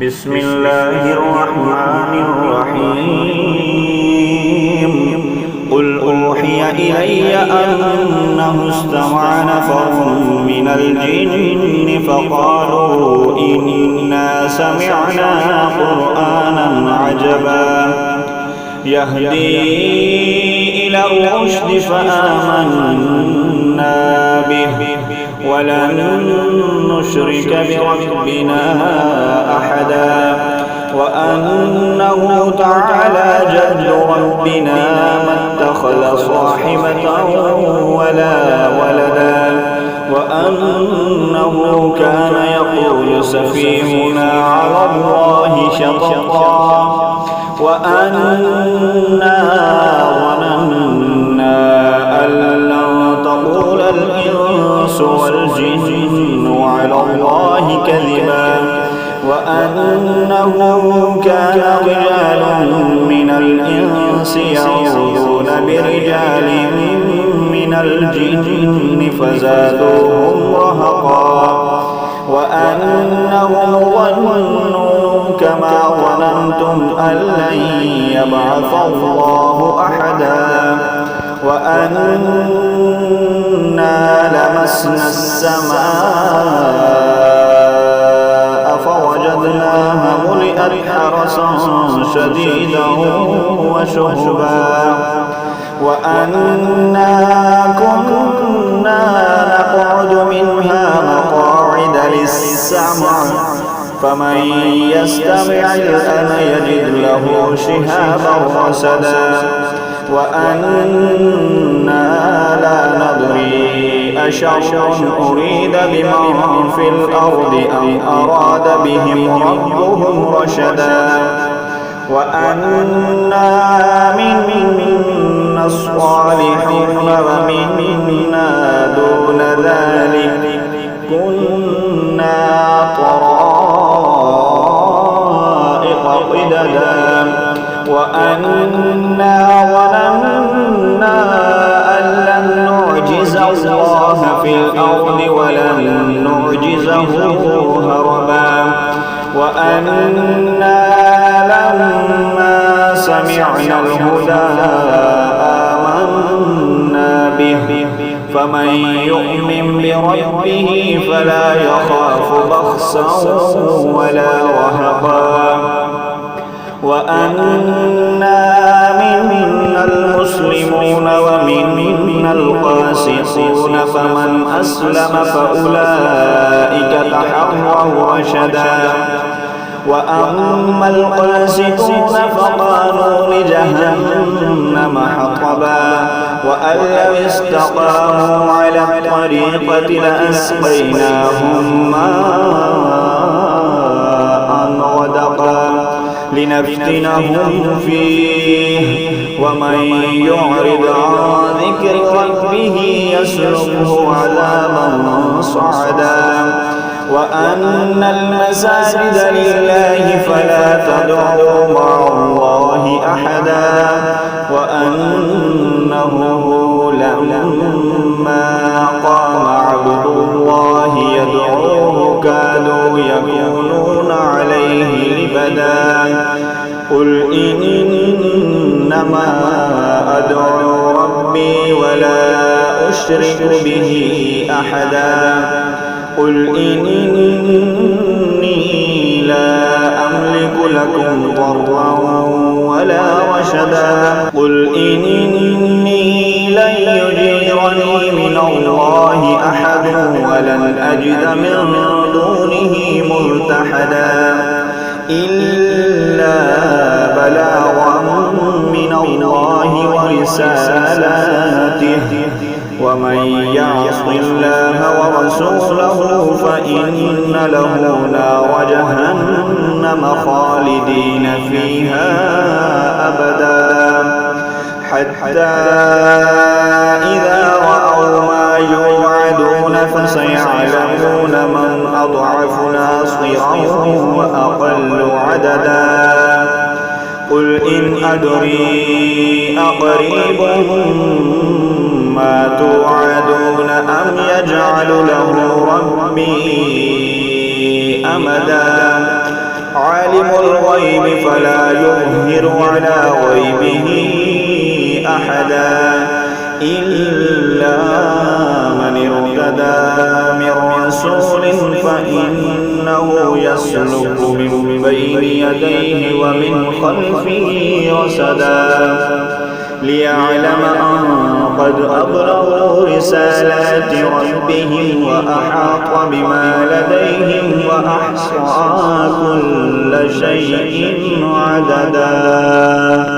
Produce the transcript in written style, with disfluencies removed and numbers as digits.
بسم الله الرحمن الرحيم قل أوحي إلي أنه استمع نفر من الجن فقالوا إنا سمعنا قرآنا عجبا يهدي إلى الرشد فآمنا به ولن نشرك بربنا أحدا وأنه تعالى جد ربنا ما اتخذ صاحبة ولا ولدا وأنه كان يقول سفيهنا على الله شططا وأنا ظننا أن لن تقول الإنس والجن على الله كذبا وأنه كان رجال من الإنس يعوذون برجال من الجن فزادوهم رهقا وأنهم ظنوا كما ظننتم أن لن يبعث الله أحدا وأنا لمسنا السماء فوجدناها ملئت حرسا شديدا وشهبا وأنا كنا نقعد منها مقاعد للسمع فمن يستمع الآن يجد له شهابا رصدا وأنا لا ندري أشر أريد بمن في الأرض أم أراد بهم ربهم رشدا وأنا منا الصالحون ومنا دون ذلك كنا طرائق قددا وأنا ظننا أن لن نعجز الله في الأرض ولن نعجزه هربا وأنا لما سمعنا الهدى آمنا به فمن يؤمن بربه فلا يخاف بخسا ولا رهقا وأنا منا المسلمون ومنا القاسطون فمن أسلم فأولئك تحروا رشدا وأما القاسطون فقالوا لجهنم حطبا وأن لو استقاموا على الطريقة لأسقيناهم ماء غدقا لنفتنهم فيه ومن يعرض عن ذكر ربه يسلكه عذابا صعدا وأن المساجد لله فلا تدعوا مع الله أحدا وأنه لما قام عبد الله يدعوه كادوا يكونون عليه لبدا قل إنما أدعو ربي ولا أشرك به أحدا قل إني لا أملك لكم ضرا ولا رشدا قل إني لن يجيرني من الله أحد ولن أجد من دونه ملتحدا إلا بلاغا من الله ورسالاته ومن يعص الله ورسوله فإن له نار جهنم خالدين فيها أبدا حتى إذا رأوا ما يوعدون فسيعلمون من أضعف ناصرا وأقل عددا قل إن أدري أقريب ما توعدون أم يجعل له ربي أمدا عالم الغيب فلا يظهر على غيبه أحدا إلا من ارتدى من رسول فإنه يسلك من بين يديه ومن خلفه رصدا ليعلم أن قد أبلغوا رسالات ربهم وأحاط بما لديهم وأحصى كل شيء عددا.